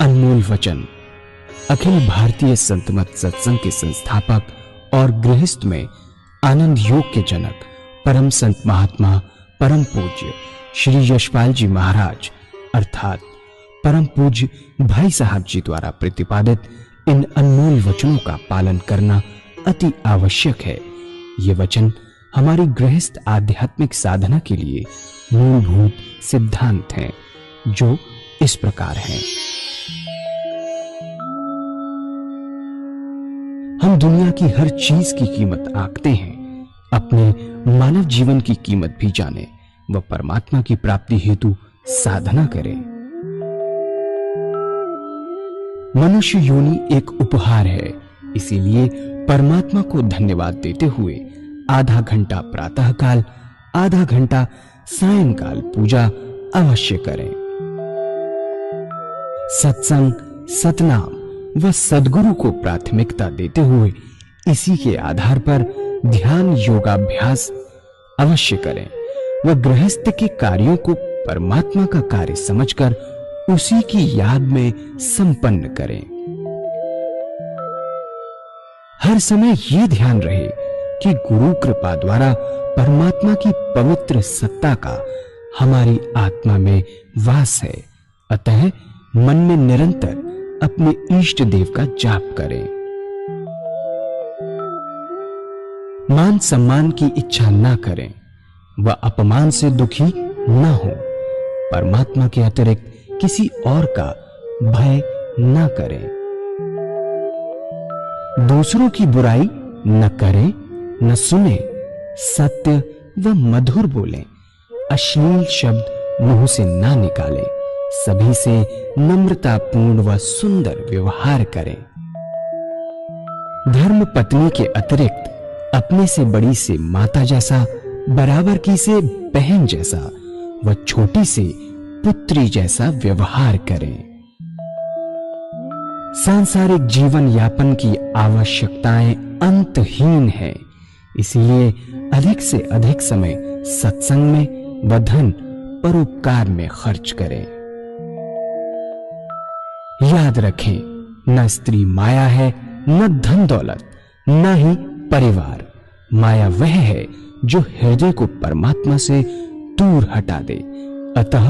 अनमोल वचन। अखिल भारतीय संत मत सत्संग के संस्थापक और गृहस्थ में आनंद योग के जनक परम संत महात्मा परम पूज्य श्री यशपाल जी महाराज अर्थात परम पूज्य भाई साहब जी द्वारा प्रतिपादित इन अनमोल वचनों का पालन करना अति आवश्यक है। ये वचन हमारी गृहस्थ आध्यात्मिक साधना के लिए मूलभूत सिद्धांत हैं, जो इस प्रकार हैं। हम दुनिया की हर चीज की कीमत आंकते हैं, अपने मानव जीवन की कीमत भी जाने व परमात्मा की प्राप्ति हेतु साधना करें। मनुष्य योनि एक उपहार है, इसीलिए परमात्मा को धन्यवाद देते हुए आधा घंटा प्रातःकाल, आधा घंटा सायंकाल पूजा अवश्य करें। सत्संग, सतनाम व सद्गुरु को प्राथमिकता देते हुए इसी के आधार पर ध्यान योगाभ्यास अवश्य करें व गृहस्थ के कार्यों को परमात्मा का कार्य समझकर उसी की याद में संपन्न करें। हर समय यह ध्यान रहे कि गुरु कृपा द्वारा परमात्मा की पवित्र सत्ता का हमारी आत्मा में वास है, अतः मन में निरंतर अपने इष्ट देव का जाप करें। मान सम्मान की इच्छा ना करें व अपमान से दुखी न हो। परमात्मा के अतिरिक्त किसी और का भय न करें। दूसरों की बुराई न करें, न सुने, सत्य व मधुर बोलें, अश्लील शब्द मुंह से ना निकालें, सभी से नम्रतापूर्ण व सुंदर व्यवहार करें। धर्म पत्नी के अतिरिक्त अपने से बड़ी से माता जैसा, बराबर की से बहन जैसा व छोटी से पुत्री जैसा व्यवहार करें। सांसारिक जीवन यापन की आवश्यकताएं अंतहीन है, इसलिए अधिक से अधिक समय सत्संग में व धन परोपकार में खर्च करें। याद रखें, न स्त्री माया है, न धन दौलत, न ही परिवार। माया वह है जो हृदय को परमात्मा से दूर हटा दे। अतः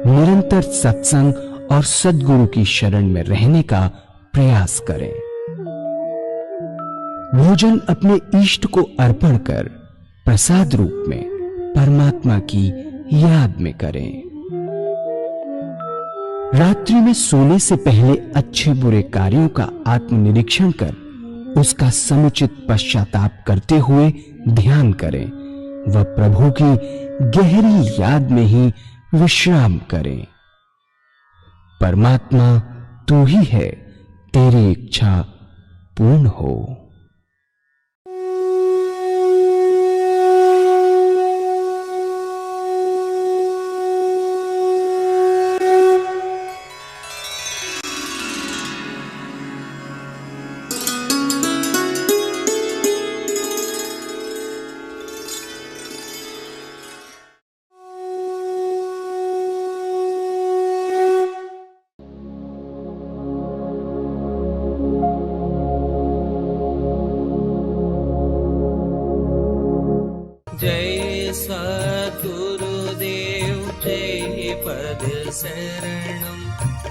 निरंतर सत्संग और सद्गुरु की शरण में रहने का प्रयास करें। भोजन अपने इष्ट को अर्पण कर प्रसाद रूप में परमात्मा की याद में करें। रात्रि में सोने से पहले अच्छे बुरे कार्यों का आत्मनिरीक्षण कर उसका समुचित पश्चाताप करते हुए ध्यान करें व प्रभु की गहरी याद में ही विश्राम करें। परमात्मा तू ही है, तेरी इच्छा पूर्ण हो। जय सद्गुरुदेव जय पद शरणं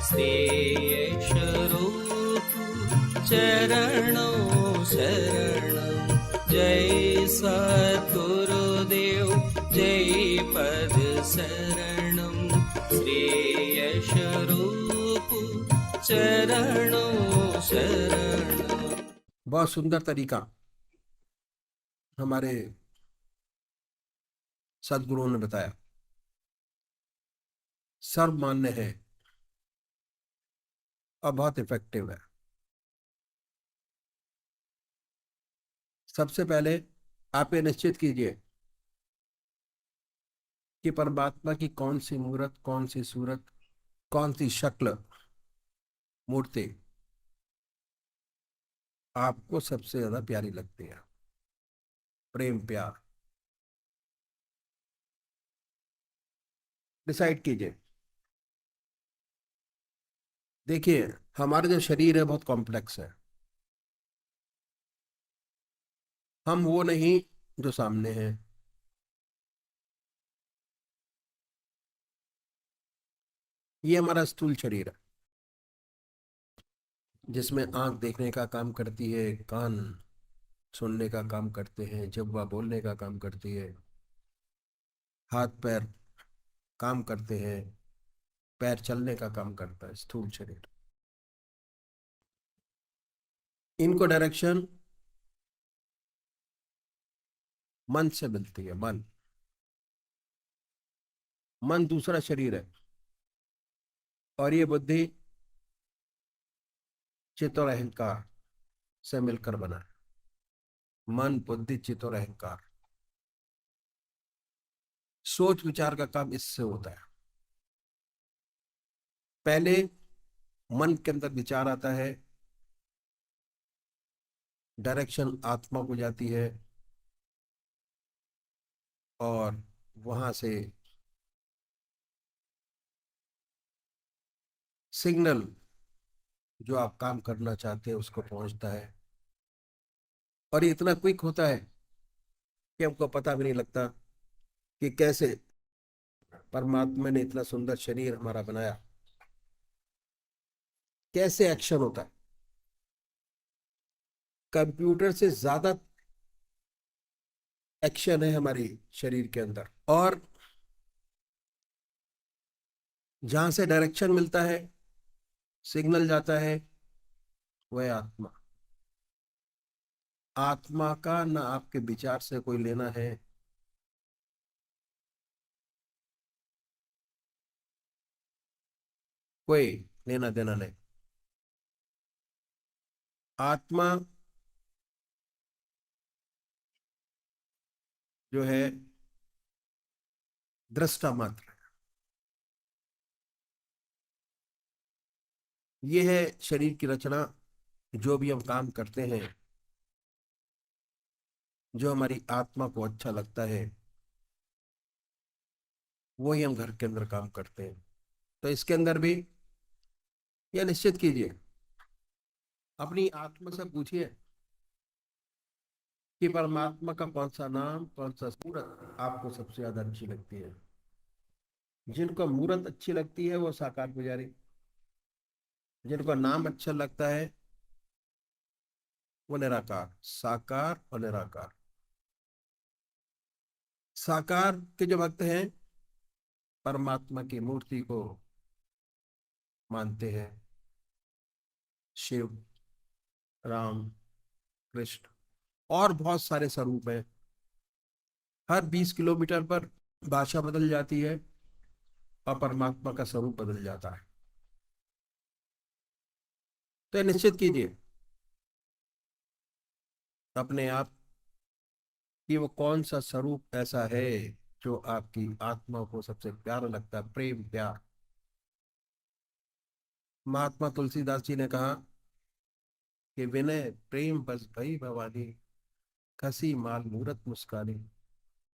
श्रेयस्वरूप चरणों शरणं। जय सद्गुरुदेव जय पद शरणं श्रेयस्वरूप चरणों शरणं। बहुत सुंदर तरीका हमारे सद्गुरुओं ने बताया, सर्वमान्य है और बहुत इफेक्टिव है। सबसे पहले आप ये निश्चित कीजिए कि परमात्मा की कौन सी मूर्त, कौन सी सूरत, कौन सी शक्ल, मूर्ति आपको सबसे ज्यादा प्यारी लगती है। प्रेम प्यार डिसाइड कीजिए। देखिए, हमारा जो शरीर है बहुत कॉम्प्लेक्स है। हम वो नहीं जो सामने है। ये हमारा स्थूल शरीर है, जिसमें आंख देखने का काम करती है, कान सुनने का काम करते हैं, जिह्वा बोलने का काम करती है, हाथ पैर काम करते हैं, पैर चलने का काम करता है, स्थूल शरीर। इनको डायरेक्शन मन से मिलती है। मन मन दूसरा शरीर है, और ये बुद्धि चित्त और अहंकार से मिलकर बना है। मन, बुद्धि, चित्त और अहंकार, सोच विचार का काम इससे होता है। पहले मन के अंदर विचार आता है, डायरेक्शन आत्मा को जाती है, और वहां से सिग्नल जो आप काम करना चाहते हैं उसको पहुंचता है। और ये इतना क्विक होता है कि हमको पता भी नहीं लगता कि कैसे परमात्मा ने इतना सुंदर शरीर हमारा बनाया, कैसे एक्शन होता है। कंप्यूटर से ज्यादा एक्शन है हमारी शरीर के अंदर। और जहां से डायरेक्शन मिलता है, सिग्नल जाता है, वह आत्मा। आत्मा का ना आपके विचार से कोई लेना है, कोई लेना देना नहीं। आत्मा जो है दृष्टा मात्र है। ये है शरीर की रचना। जो भी हम काम करते हैं, जो हमारी आत्मा को अच्छा लगता है, वही हम घर के अंदर काम करते हैं। तो इसके अंदर भी यह निश्चित कीजिए, अपनी आत्मा से पूछिए कि परमात्मा का कौन सा नाम, कौन सा सूरत आपको सबसे ज्यादा अच्छी लगती है। जिनको मूरत अच्छी लगती है वो साकार पुजारी, जिनको नाम अच्छा लगता है वो निराकार। साकार और निराकार। साकार के जो भक्त हैं, परमात्मा की मूर्ति को मानते हैं। शिव, राम, कृष्ण और बहुत सारे स्वरूप हैं। हर 20 किलोमीटर पर भाषा बदल जाती है और परमात्मा का स्वरूप बदल जाता है। तो ये निश्चित कीजिए अपने आप कि वो कौन सा स्वरूप ऐसा है जो आपकी आत्मा को सबसे प्यारा लगता है। प्रेम, प्यार। महात्मा तुलसीदास जी ने कहा कि विनय प्रेम बस भई भवानी, खसी माल मूरत मुस्कानी।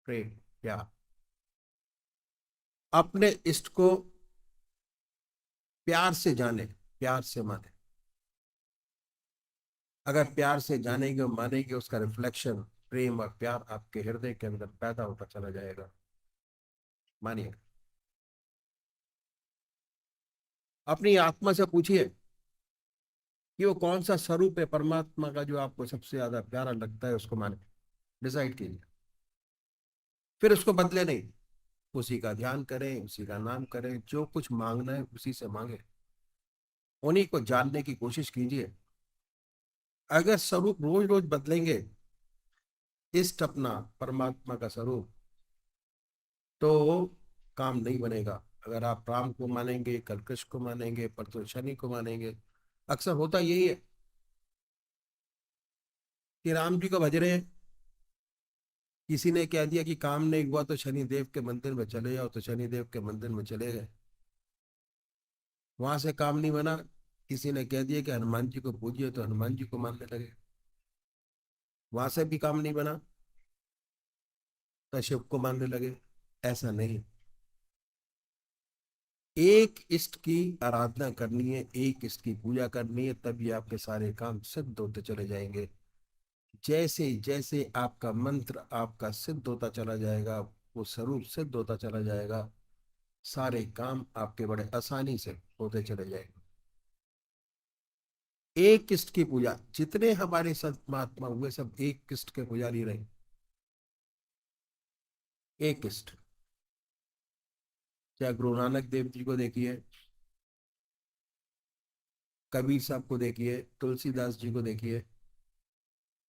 प्रेम, प्यार। अपने इष्ट को प्यार से जाने, प्यार से माने। अगर प्यार से जानेंगे और मानेंगे, उसका रिफ्लेक्शन प्रेम और प्यार आपके हृदय के अंदर पैदा होता चला जाएगा। मानिए, अपनी आत्मा से पूछिए कि वो कौन सा स्वरूप है परमात्मा का जो आपको सबसे ज्यादा प्यारा लगता है, उसको माने। डिसाइड कीजिए, फिर उसको बदले नहीं। उसी का ध्यान करें, उसी का नाम करें, जो कुछ मांगना है उसी से मांगे, उन्हीं को जानने की कोशिश कीजिए। अगर स्वरूप रोज रोज बदलेंगे, इष्ट अपना परमात्मा का स्वरूप, तो काम नहीं बनेगा। अगर आप राम को मानेंगे, कल कृष्ण को मानेंगे, परसों शनि को मानेंगे, अक्सर होता यही है कि राम जी को भज रहे हैं, किसी ने कह दिया कि काम नहीं हुआ तो शनि देव के मंदिर में चले जाओ, तो शनि देव के मंदिर में चले गए। वहां से काम नहीं बना, किसी ने कह दिया कि हनुमान जी को पूजिए, तो हनुमान जी को मानने लगे। वहां से भी काम नहीं बना तो शिव को मानने लगे। ऐसा नहीं। एक इष्ट की आराधना करनी है, एक इष्ट की पूजा करनी है, तभी आपके सारे काम सिद्ध होते चले जाएंगे। जैसे जैसे आपका मंत्र आपका सिद्ध होता चला जाएगा, वो स्वरूप सिद्ध होता चला जाएगा, सारे काम आपके बड़े आसानी से होते चले जाएंगे। एक इष्ट की पूजा, जितने हमारे संत महात्मा हुए सब एक इष्ट के पुजारी रहे। एक इष्ट, चाहे गुरु नानक देव जी को देखिए, कबीर साहब को देखिए, तुलसीदास जी को देखिए,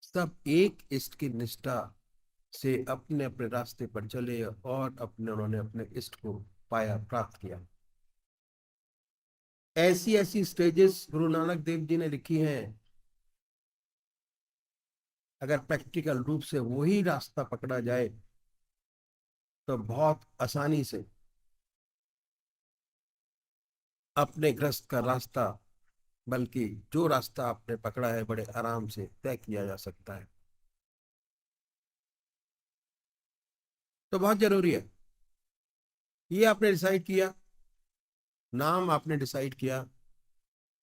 सब एक इष्ट की निष्ठा से अपने अपने रास्ते पर चले और उन्होंने अपने इष्ट को पाया, प्राप्त किया। ऐसी ऐसी स्टेजेस गुरु नानक देव जी ने लिखी हैं, अगर प्रैक्टिकल रूप से वही रास्ता पकड़ा जाए तो बहुत आसानी से अपने ग्रस्त का रास्ता, बल्कि जो रास्ता आपने पकड़ा है, बड़े आराम से तय किया जा सकता है। तो बहुत जरूरी है, ये आपने डिसाइड किया, नाम आपने डिसाइड किया,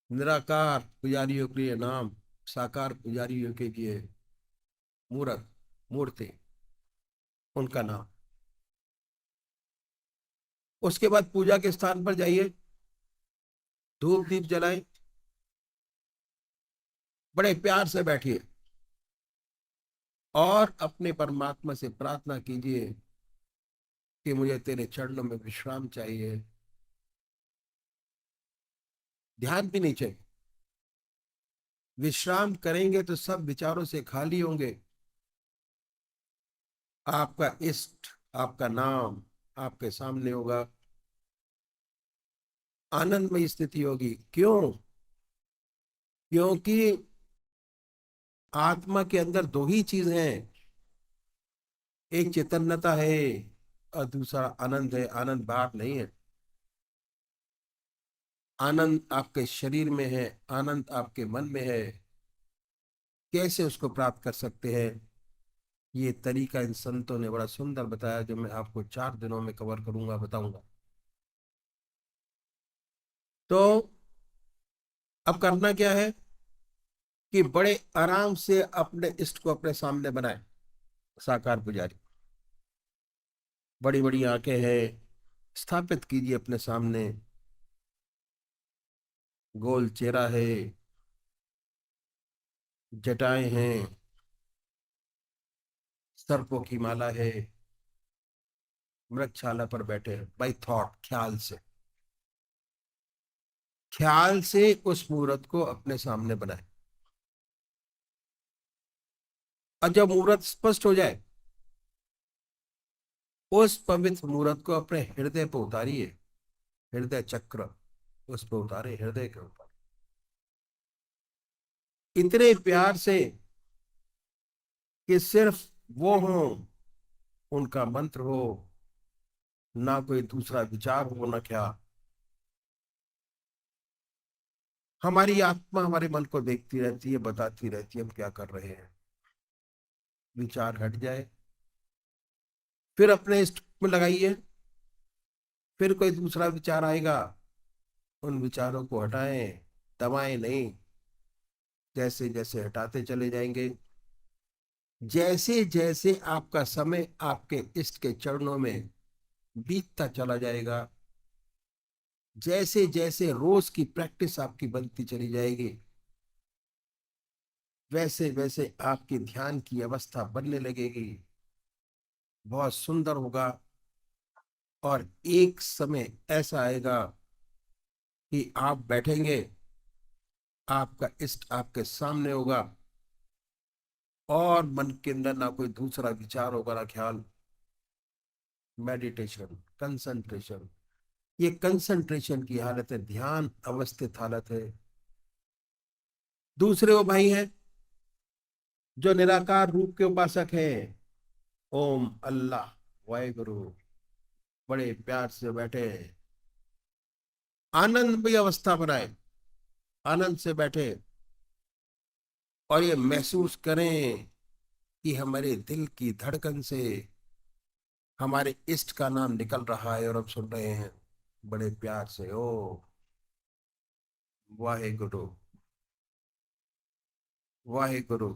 निराकार पुजारियों के लिए नाम, साकार पुजारियों के लिए मूर्त, मूर्ति, उनका नाम। उसके बाद पूजा के स्थान पर जाइए, धूप दीप जलाएं, बड़े प्यार से बैठिए और अपने परमात्मा से प्रार्थना कीजिए कि मुझे तेरे चरणों में विश्राम चाहिए। ध्यान भी नहीं चाहिए, विश्राम करेंगे तो सब विचारों से खाली होंगे, आपका इष्ट, आपका नाम आपके सामने होगा, आनंदमय स्थिति होगी। क्यों? क्योंकि आत्मा के अंदर दो ही चीज हैं, एक चैतन्यता है और दूसरा आनंद है। आनंद बाहर नहीं है, आनंद आपके शरीर में है, आनंद आपके मन में है। कैसे उसको प्राप्त कर सकते हैं, ये तरीका इन संतों ने बड़ा सुंदर बताया, जो मैं आपको 4 दिनों में कवर करूंगा, बताऊंगा। तो अब करना क्या है कि बड़े आराम से अपने इष्ट को अपने सामने बनाए। साकार पुजारी, बड़ी बड़ी आंखें हैं, स्थापित कीजिए अपने सामने, गोल चेहरा है, जटाएं हैं, सर्पों की माला है, मृगशाला पर बैठे हैं, बाई थॉट, ख्याल से, ख्याल से उस मूर्त को अपने सामने बनाए। और जब मूर्त स्पष्ट हो जाए, उस पवित्र मूर्त को अपने हृदय पर उतारिए, हृदय चक्र उस पर उतारे, हृदय के ऊपर इतने प्यार से कि सिर्फ वो हो, उनका मंत्र हो, ना कोई दूसरा विचार हो, ना क्या। हमारी आत्मा हमारे मन को देखती रहती है, बताती रहती है हम क्या कर रहे हैं। विचार हट जाए, फिर अपने इष्ट में लगाइए, फिर कोई दूसरा विचार आएगा, उन विचारों को हटाएं, दबाएं नहीं, जैसे जैसे हटाते चले जाएंगे, जैसे जैसे आपका समय आपके इष्ट के चरणों में बीतता चला जाएगा, जैसे जैसे रोज की प्रैक्टिस आपकी बनती चली जाएगी, वैसे वैसे आपकी ध्यान की अवस्था बनने लगेगी, बहुत सुंदर होगा। और एक समय ऐसा आएगा कि आप बैठेंगे, आपका इष्ट आपके सामने होगा और मन के अंदर ना कोई दूसरा विचार होगा, ना ख्याल। मेडिटेशन, कंसंट्रेशन, ये कंसंट्रेशन की हालत है, ध्यान अवस्थित हालत है। दूसरे वो भाई हैं जो निराकार रूप के उपासक हैं, ओम अल्लाह वाहेगुरु, बड़े प्यार से बैठे, आनंदमय अवस्था बनाए, आनंद से बैठे और ये महसूस करें कि हमारे दिल की धड़कन से हमारे इष्ट का नाम निकल रहा है और हम सुन रहे हैं। बड़े प्यार से, ओ वाहेगुरु, वाहेगुरु।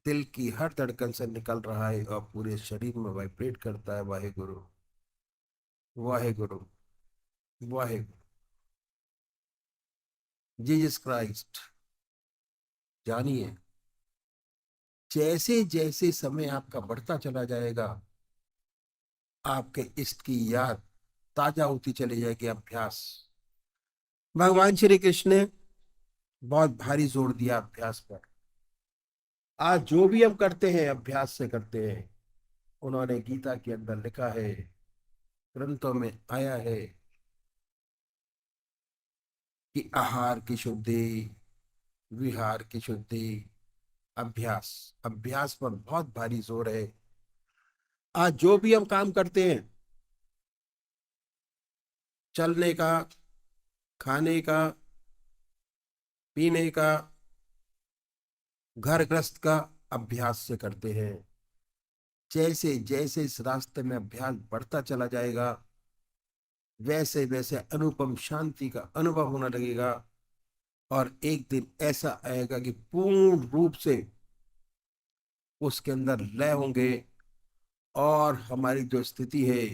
दिल की हर धड़कन से निकल रहा है और पूरे शरीर में वाइब्रेट करता है। वाहेगुरु, वाहेगुरु, वाहेगुरु। जीसस क्राइस्ट, जानिए, जैसे जैसे समय आपका बढ़ता चला जाएगा, आपके इष्ट की याद ताजा होती चली जाएगी। अभ्यास, भगवान श्री कृष्ण ने बहुत भारी जोर दिया अभ्यास पर। आज जो भी हम करते हैं अभ्यास से करते हैं। उन्होंने गीता के अंदर लिखा है, ग्रंथों में आया है कि आहार की शुद्धि, विहार की शुद्धि, अभ्यास, अभ्यास पर बहुत भारी जोर है। आज जो भी हम काम करते हैं, चलने का, खाने का, पीने का, घर गृहस्थ का, अभ्यास से करते हैं। जैसे जैसे इस रास्ते में अभ्यास बढ़ता चला जाएगा, वैसे वैसे अनुपम शांति का अनुभव होने लगेगा। और एक दिन ऐसा आएगा कि पूर्ण रूप से उसके अंदर लय होंगे और हमारी जो स्थिति है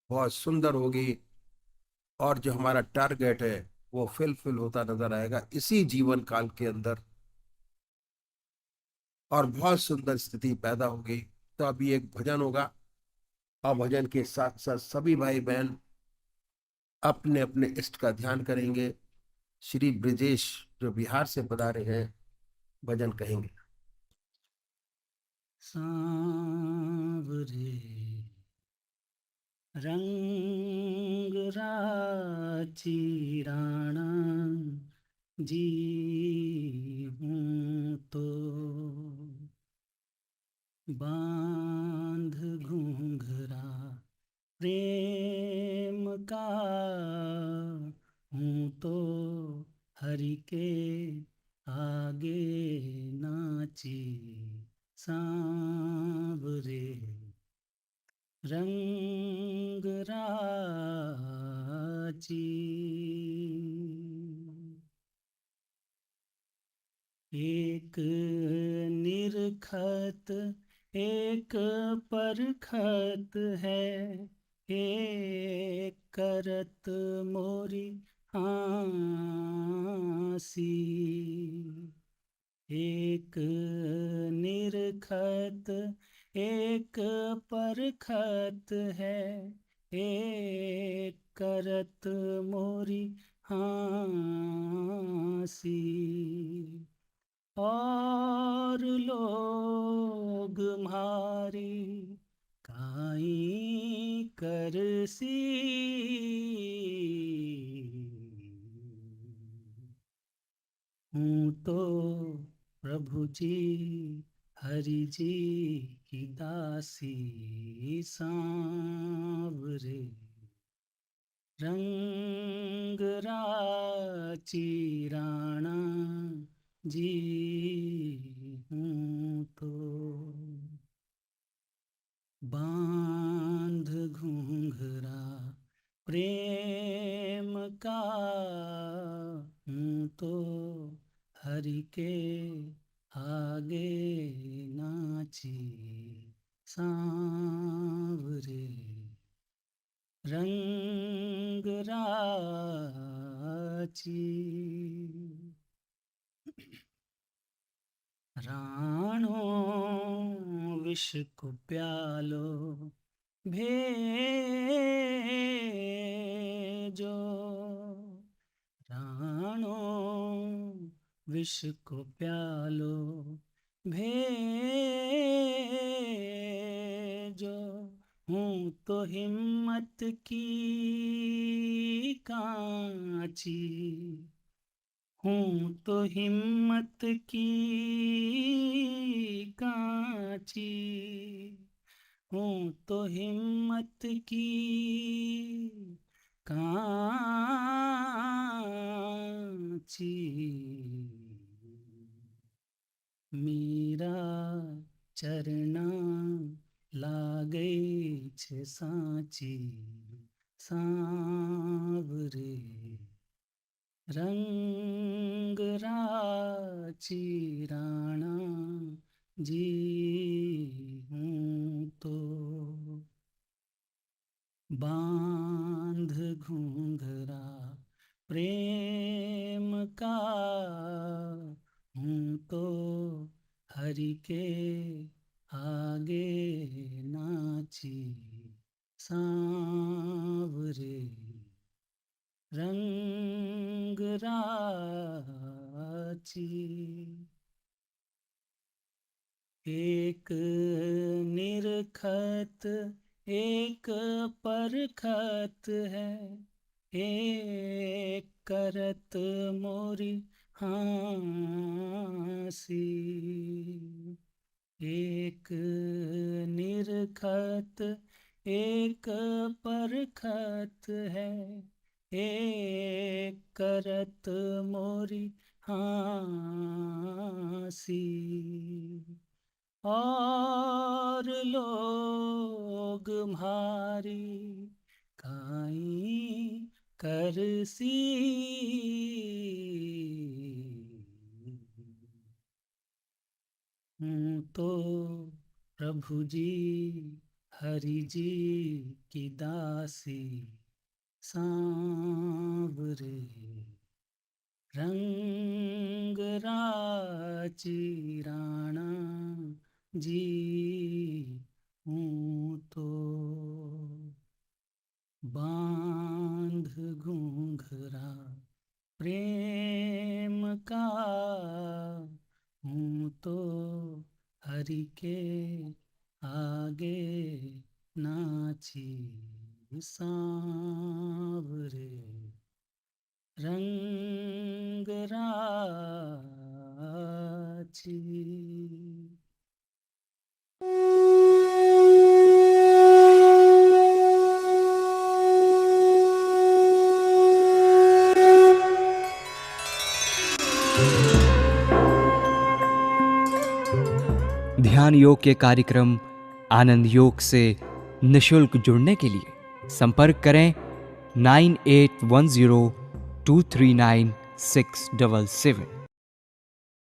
बहुत सुंदर होगी। और जो हमारा टारगेट है वो फिल होता नजर आएगा इसी जीवन काल के अंदर। और बहुत सुंदर स्थिति पैदा होगी। तो अभी एक भजन होगा और भजन के साथ साथ सभी भाई बहन अपने अपने इष्ट का ध्यान करेंगे। श्री ब्रिजेश जो बिहार से पधारे हैं भजन कहेंगे। सांवरे रंग राची राणा जी हूँ तो बांध घूंघरा प्रेम का हूँ तो हरि के आगे नाची सांवरे रंग राची। एक निरखत एक परखत है, एक करत मोरी हाँसी। एक निरखत एक परखत है, एक करत मोरी हाँसी। और लोग मारी काई करसी। हूँ तो प्रभु जी हरि जी की दासी सांवरे रंग राची राणा जी हूँ तो बांध घूंघरा प्रेम का हूँ तो हरि के आगे नाची सांवरे रंग राची। राणो विष को प्यालो भेजो, राणो विष को प्यालो भेजो। हूँ तो हिम्मत की कांची, हूँ तो हिम्मत की कांची। हूँ तो हिम्मत की कांची। मीरा चरना लागे छे सांची सांवरे रंग राची राणा जी हूँ तो बांध घूंघरा प्रेम का हूँ तो हरि के आगे नाची सांवरे रंग राची। एक निरखत एक परखत है, एक करत मोरी हाँसी। एक निरखत एक परखत है, एक करत मोरी हाँसी। और लोग म्हारी काई करसी। हूँ तो प्रभु जी हरि जी की दासी सांवरे रंग राची राणा जी हूँ तो बांध घूंघरा प्रेम का हूँ तो हरि के आगे नाची सांवरे रंग राची। ध्यान योग के कार्यक्रम आनंद योग से निशुल्क जुड़ने के लिए संपर्क करें 9810239677।